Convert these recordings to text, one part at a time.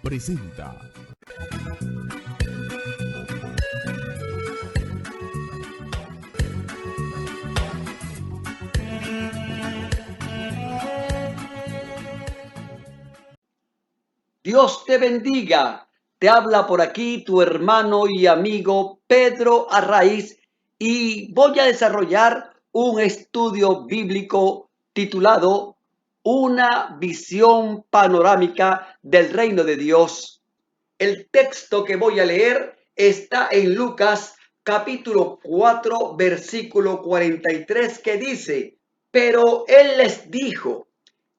presenta. Dios te bendiga. Te habla por aquí tu hermano y amigo Pedro Arraiz y voy a desarrollar un estudio bíblico titulado Una visión panorámica del reino de Dios. El texto que voy a leer está en Lucas capítulo 4 versículo 43 que dice: pero él les dijo: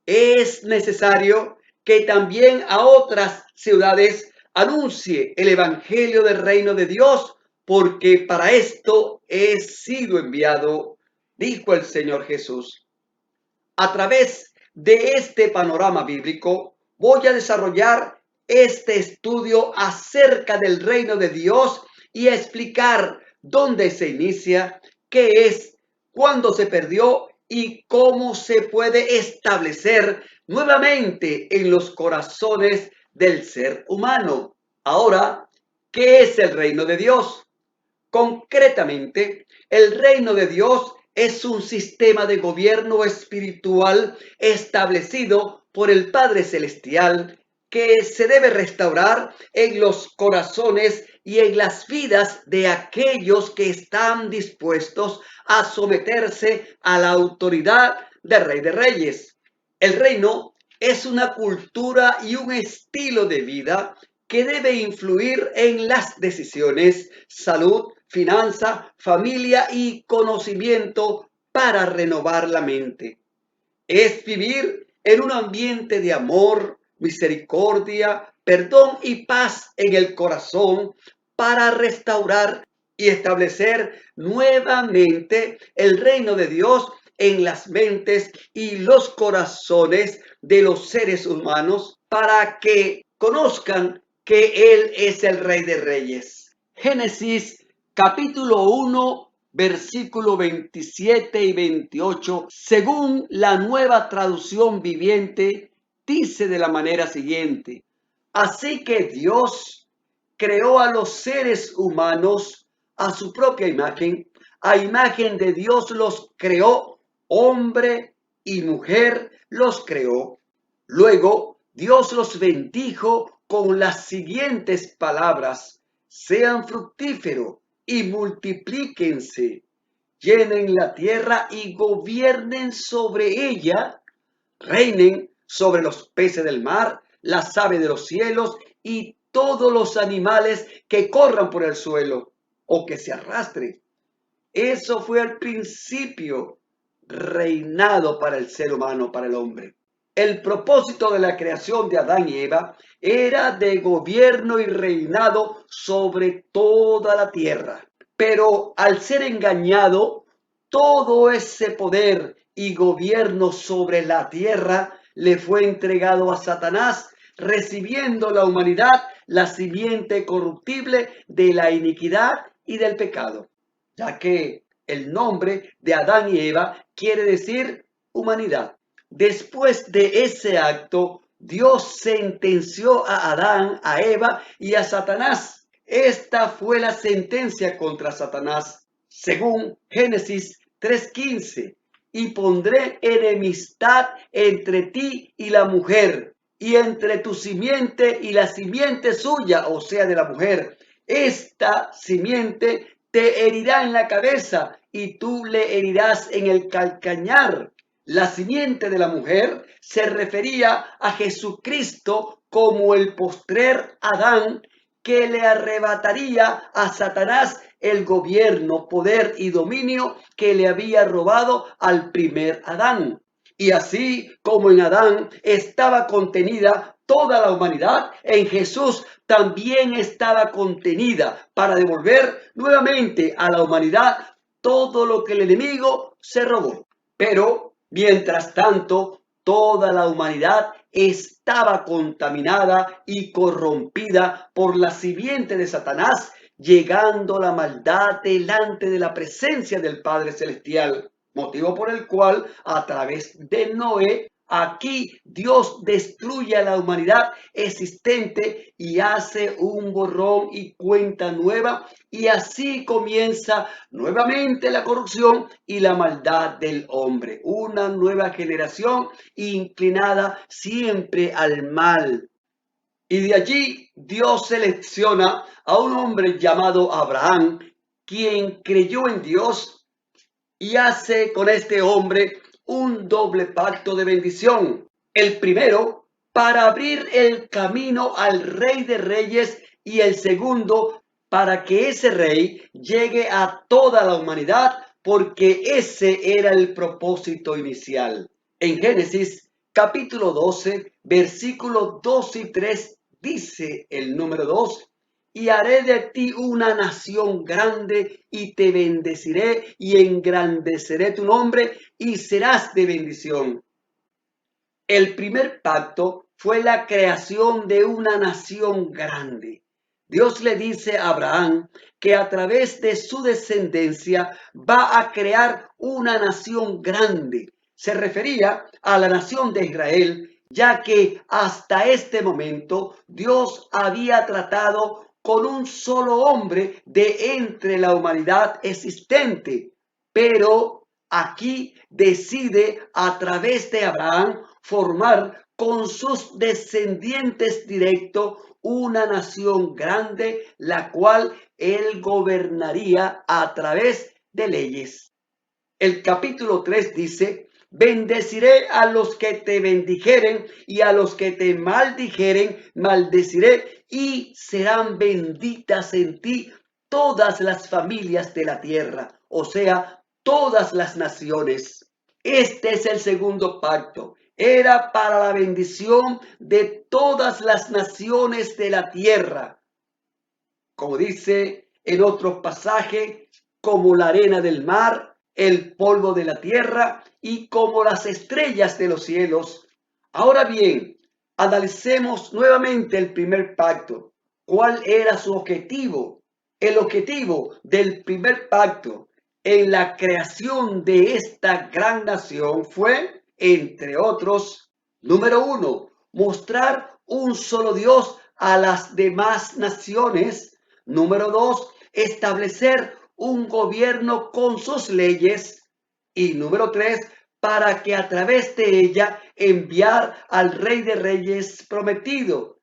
es necesario que también a otras ciudades anuncie el evangelio del reino de Dios, porque para esto he sido enviado, dijo el Señor Jesús. A través de este panorama bíblico voy a desarrollar este estudio acerca del reino de Dios y a explicar dónde se inicia, qué es, cuándo se perdió y cómo se puede establecer nuevamente en los corazones del ser humano. Ahora, ¿qué es el reino de Dios? Concretamente, el reino de Dios es un sistema de gobierno espiritual establecido por el Padre Celestial que se debe restaurar en los corazones y en las vidas de aquellos que están dispuestos a someterse a la autoridad del Rey de Reyes. El reino es una cultura y un estilo de vida que debe influir en las decisiones, salud, finanza, familia y conocimiento para renovar la mente. Es vivir en un ambiente de amor, misericordia, perdón y paz en el corazón para restaurar y establecer nuevamente el reino de Dios en las mentes y los corazones de los seres humanos para que conozcan que Él es el Rey de Reyes. Génesis capítulo 1 versículo 27 y 28, según la Nueva Traducción Viviente, dice de la manera siguiente: así que Dios creó a los seres humanos a su propia imagen, a imagen de Dios los creó, hombre y mujer los creó. Luego Dios los bendijo con las siguientes palabras: sean fructíferos y multiplíquense, llenen la tierra y gobiernen sobre ella, reinen sobre los peces del mar, las aves de los cielos y todos los animales que corran por el suelo o que se arrastren. Eso fue al principio reinado para el ser humano, para el hombre. El propósito de la creación de Adán y Eva era de gobierno y reinado sobre toda la tierra. Pero al ser engañado, todo ese poder y gobierno sobre la tierra le fue entregado a Satanás, recibiendo la humanidad la simiente corruptible de la iniquidad y del pecado, ya que el nombre de Adán y Eva quiere decir humanidad. Después de ese acto, Dios sentenció a Adán, a Eva y a Satanás. Esta fue la sentencia contra Satanás, según Génesis 3:15. Y pondré enemistad entre ti y la mujer, y entre tu simiente y la simiente suya, o sea, de la mujer. Esta simiente te herirá en la cabeza y tú le herirás en el calcañar. La simiente de la mujer se refería a Jesucristo como el postrer Adán, que le arrebataría a Satanás el gobierno, poder y dominio que le había robado al primer Adán. Y así como en Adán estaba contenida toda la humanidad, en Jesús también estaba contenida para devolver nuevamente a la humanidad todo lo que el enemigo se robó. Pero, mientras tanto, toda la humanidad estaba contaminada y corrompida por la simiente de Satanás, llegando la maldad delante de la presencia del Padre Celestial, motivo por el cual a través de Noé Aquí Dios destruye a la humanidad existente y hace un borrón y cuenta nueva, y así comienza nuevamente la corrupción y la maldad del hombre. Una nueva generación inclinada siempre al mal. Y de allí Dios selecciona a un hombre llamado Abraham, quien creyó en Dios y hace con este hombre un doble pacto de bendición. El primero, para abrir el camino al Rey de Reyes, y el segundo, para que ese rey llegue a toda la humanidad, porque ese era el propósito inicial. En Génesis capítulo 12, versículos 2 y 3, dice el número 2: y haré de ti una nación grande, y te bendeciré, y engrandeceré tu nombre, y serás de bendición. El primer pacto fue la creación de una nación grande. Dios le dice a Abraham que a través de su descendencia va a crear una nación grande. Se refería a la nación de Israel, ya que hasta este momento Dios había tratado con un solo hombre de entre la humanidad existente, pero aquí decide a través de Abraham formar con sus descendientes directos una nación grande, la cual él gobernaría a través de leyes. El capítulo 3 dice: bendeciré a los que te bendijeren, y a los que te maldijeren maldeciré, y serán benditas en ti todas las familias de la tierra, o sea, todas las naciones. Este es el segundo pacto. Era para la bendición de todas las naciones de la tierra. Como dice en otros pasajes, como la arena del mar, el polvo de la tierra y como las estrellas de los cielos. Ahora bien, analicemos nuevamente el primer pacto. ¿Cuál era su objetivo? El objetivo del primer pacto en la creación de esta gran nación fue, entre otros, número 1, mostrar un solo Dios a las demás naciones. Número 2, establecer un gobierno con sus leyes. Y número 3, para que a través de ella enviar al Rey de Reyes prometido.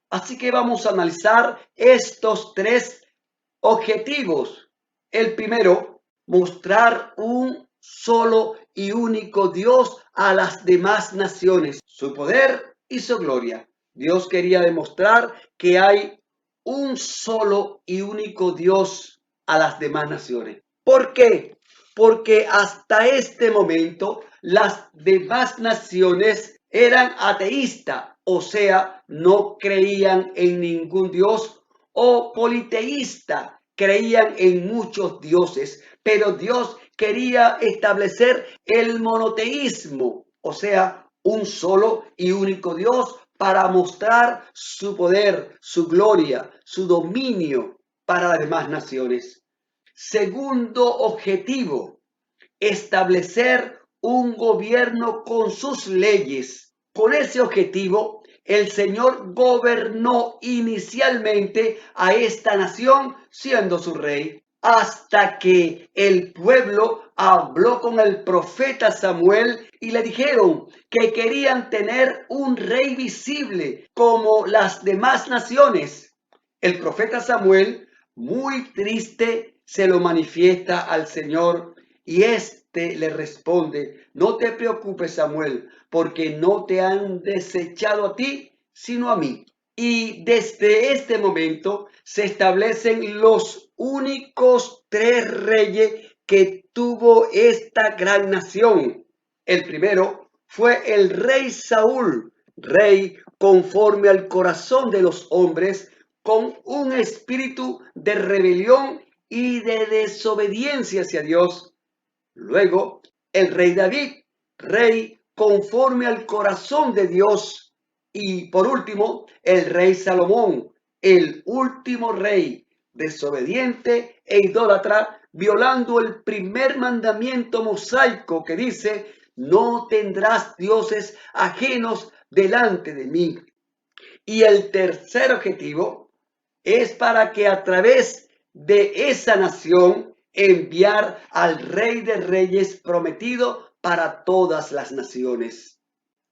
Así que vamos a analizar estos tres objetivos. El primero, mostrar un solo y único Dios a las demás naciones, su poder y su gloria. Dios quería demostrar que hay un solo y único Dios a las demás naciones. ¿Por qué? Porque hasta este momento las demás naciones eran ateístas, o sea, no creían en ningún Dios, o politeísta, creían en muchos dioses, pero Dios quería establecer el monoteísmo, o sea, un solo y único Dios, para mostrar su poder, su gloria, su dominio para las demás naciones. Segundo objetivo, establecer un gobierno con sus leyes. Con ese objetivo, el Señor gobernó inicialmente a esta nación siendo su rey, hasta que el pueblo habló con el profeta Samuel y le dijeron que querían tener un rey visible como las demás naciones. El profeta Samuel, muy triste, se lo manifiesta al Señor, y éste le responde: no te preocupes, Samuel, porque no te han desechado a ti, sino a mí. Y desde este momento se establecen los únicos tres reyes que tuvo esta gran nación. El primero fue el rey Saúl, rey conforme al corazón de los hombres, con un espíritu de rebelión y de desobediencia hacia Dios. Luego, el rey David, rey conforme al corazón de Dios. Y por último, el rey Salomón, el último rey, desobediente e idólatra, violando el primer mandamiento mosaico que dice: no tendrás dioses ajenos delante de mí. Y el tercer objetivo es para que a través de esa nación enviar al Rey de Reyes prometido para todas las naciones.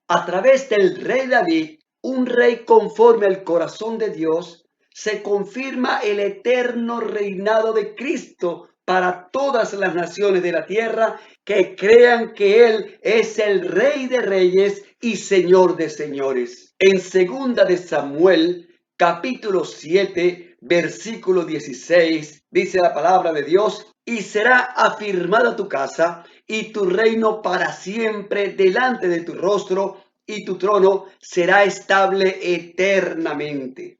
A través del rey David, un rey conforme al corazón de Dios, se confirma el eterno reinado de Cristo para todas las naciones de la tierra que crean que Él es el Rey de Reyes y Señor de Señores. En 2 de Samuel, capítulo 7, versículo 16, dice la palabra de Dios: y será afirmada tu casa y tu reino para siempre delante de tu rostro, y tu trono será estable eternamente.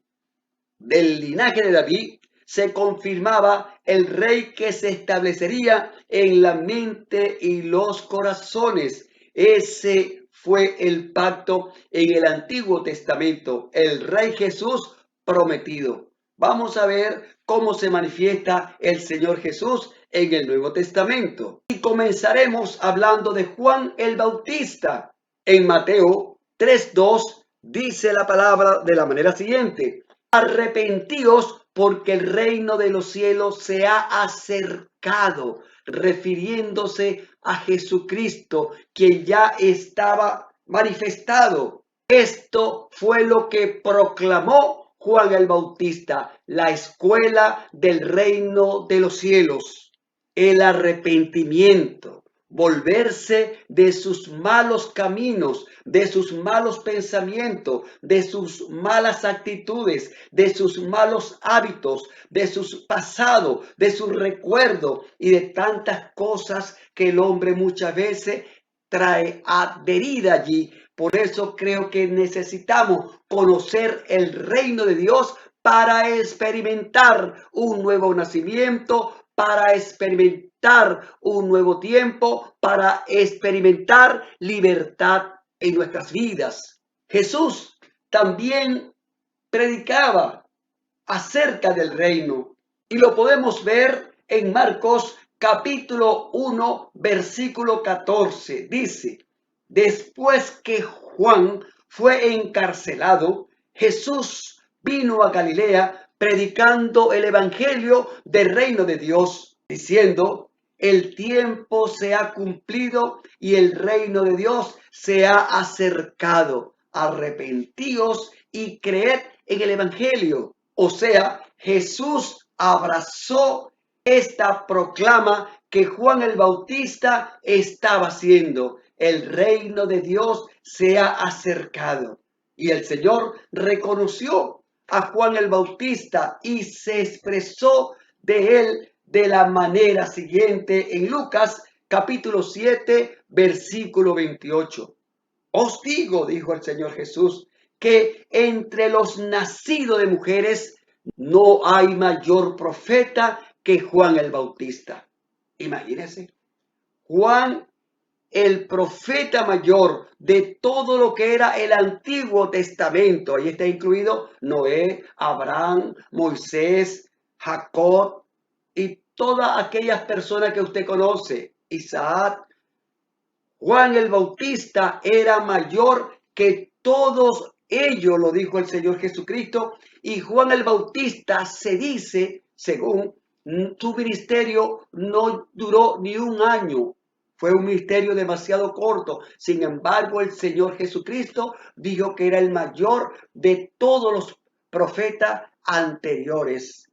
Del linaje de David se confirmaba el rey que se establecería en la mente y los corazones. Ese fue el pacto en el Antiguo Testamento, el Rey Jesús prometido. Vamos a ver cómo se manifiesta el Señor Jesús en el Nuevo Testamento. Y comenzaremos hablando de Juan el Bautista. En Mateo 3:2 dice la palabra de la manera siguiente: arrepentíos porque el reino de los cielos se ha acercado, refiriéndose a Jesucristo, quien ya estaba manifestado. Esto fue lo que proclamó Juan el Bautista, la escuela del reino de los cielos, el arrepentimiento, volverse de sus malos caminos, de sus malos pensamientos, de sus malas actitudes, de sus malos hábitos, de su pasado, de su recuerdo y de tantas cosas que el hombre muchas veces trae adherida allí. Por eso creo que necesitamos conocer el reino de Dios para experimentar un nuevo nacimiento, para experimentar un nuevo tiempo, para experimentar libertad en nuestras vidas. Jesús también predicaba acerca del reino y lo podemos ver en Marcos capítulo 1 versículo 14. Dice: después que Juan fue encarcelado, Jesús vino a Galilea predicando el evangelio del reino de Dios, diciendo: el tiempo se ha cumplido y el reino de Dios se ha acercado. Arrepentíos y creed en el evangelio. O sea, Jesús abrazó esta proclama que Juan el Bautista estaba haciendo. El reino de Dios se ha acercado. Y el Señor reconoció a Juan el Bautista y se expresó de él de la manera siguiente en Lucas capítulo 7 versículo 28. Os digo, dijo el Señor Jesús, que entre los nacidos de mujeres no hay mayor profeta que Juan el Bautista. Imagínense, Juan el profeta mayor de todo lo que era el Antiguo Testamento. Ahí está incluido Noé, Abraham, Moisés, Jacob y todas aquellas personas que usted conoce, Isaac. Juan el Bautista era mayor que todos ellos, lo dijo el Señor Jesucristo. Y Juan el Bautista se dice, según su ministerio, no duró ni un año. Fue un ministerio demasiado corto. Sin embargo, el Señor Jesucristo dijo que era el mayor de todos los profetas anteriores.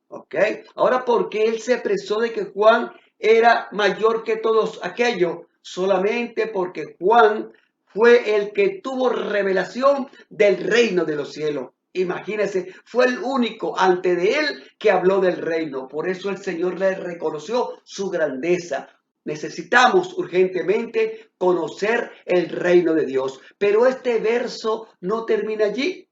¿Ok? Ahora, ¿por qué él se expresó de que Juan era mayor que todos aquellos? Solamente porque Juan fue el que tuvo revelación del reino de los cielos. Imagínense, fue el único antes de él que habló del reino. Por eso el Señor le reconoció su grandeza. Necesitamos urgentemente conocer el reino de Dios. Pero este verso no termina allí,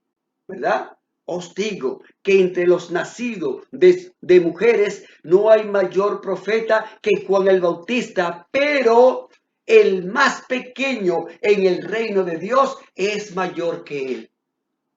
¿verdad? Os digo que entre los nacidos de mujeres no hay mayor profeta que Juan el Bautista, pero el más pequeño en el reino de Dios es mayor que él.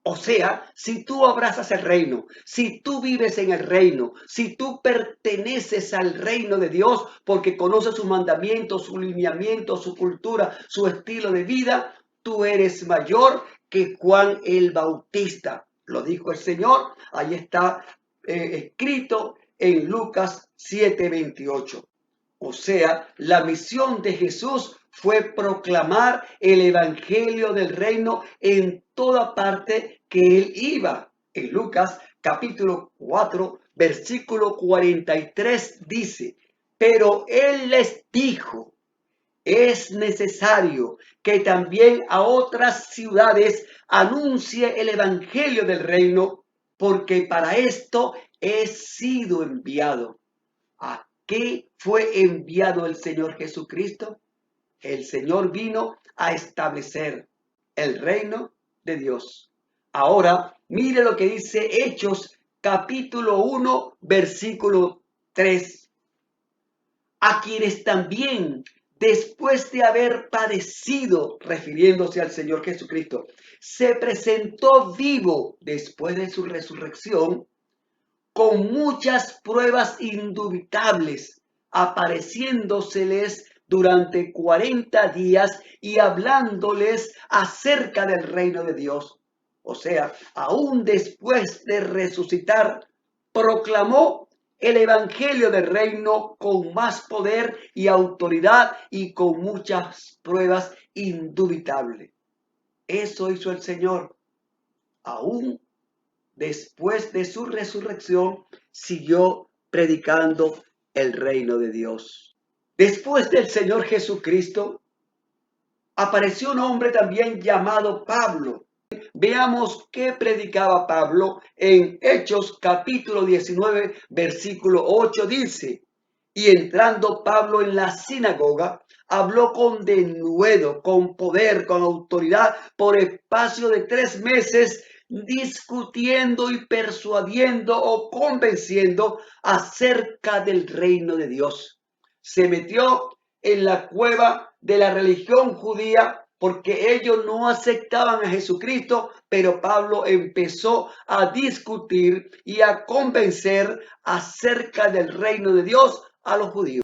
O sea, si tú abrazas el reino, si tú vives en el reino, si tú perteneces al reino de Dios porque conoces sus mandamientos, su lineamiento, su cultura, su estilo de vida, tú eres mayor que Juan el Bautista. Lo dijo el Señor, ahí está escrito en Lucas 7:28. O sea, la misión de Jesús fue proclamar el evangelio del reino en toda parte que él iba. En Lucas capítulo 4, versículo 43 dice, pero él les dijo, es necesario que también a otras ciudades anuncie el evangelio del reino, porque para esto he sido enviado. ¿A qué fue enviado el Señor Jesucristo? El Señor vino a establecer el reino de Dios. Ahora, mire lo que dice Hechos capítulo 1, versículo 3. A quienes también, después de haber padecido, refiriéndose al Señor Jesucristo, se presentó vivo después de su resurrección, con muchas pruebas indubitables, apareciéndoseles durante 40 días y hablándoles acerca del reino de Dios. O sea, aún después de resucitar, proclamó el evangelio del reino con más poder y autoridad y con muchas pruebas indubitables. Eso hizo el Señor. Aún después de su resurrección, siguió predicando el reino de Dios. Después del Señor Jesucristo, apareció un hombre también llamado Pablo. Veamos qué predicaba Pablo en Hechos capítulo 19, versículo 8 dice, y entrando Pablo en la sinagoga, habló con denuedo, con poder, con autoridad, por espacio de 3 meses, discutiendo y persuadiendo o convenciendo acerca del reino de Dios. Se metió en la cueva de la religión judía porque ellos no aceptaban a Jesucristo, pero Pablo empezó a discutir y a convencer acerca del reino de Dios a los judíos.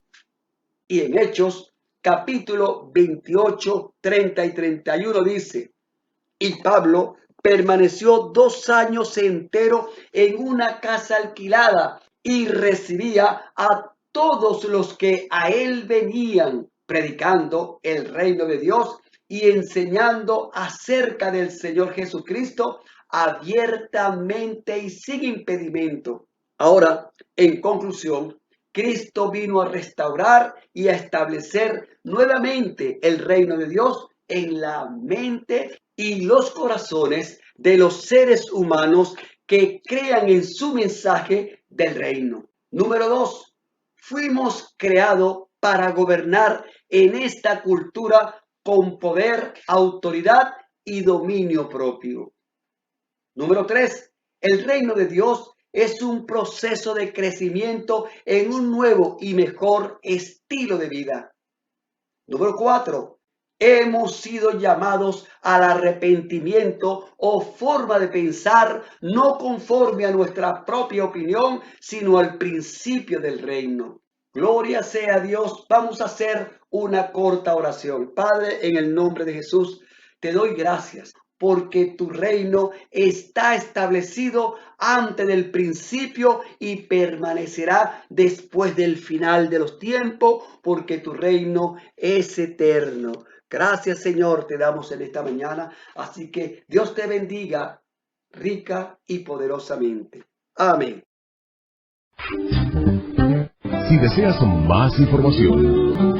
Y en Hechos capítulo 28, 30 y 31 dice, y Pablo permaneció 2 años enteros en una casa alquilada y recibía a todos los que a él venían, predicando el reino de Dios y enseñando acerca del Señor Jesucristo abiertamente y sin impedimento. Ahora, en conclusión, Cristo vino a restaurar y a establecer nuevamente el reino de Dios en la mente y los corazones de los seres humanos que crean en su mensaje del reino. Número 2. Fuimos creados para gobernar en esta cultura con poder, autoridad y dominio propio. Número 3. El reino de Dios es un proceso de crecimiento en un nuevo y mejor estilo de vida. Número 4. Hemos sido llamados al arrepentimiento o forma de pensar no conforme a nuestra propia opinión, sino al principio del reino. Gloria sea a Dios. Vamos a hacer una corta oración. Padre, en el nombre de Jesús, te doy gracias porque tu reino está establecido antes del principio y permanecerá después del final de los tiempos, porque tu reino es eterno. Gracias, Señor, te damos en esta mañana. Así que Dios te bendiga rica y poderosamente. Amén. Si deseas más información,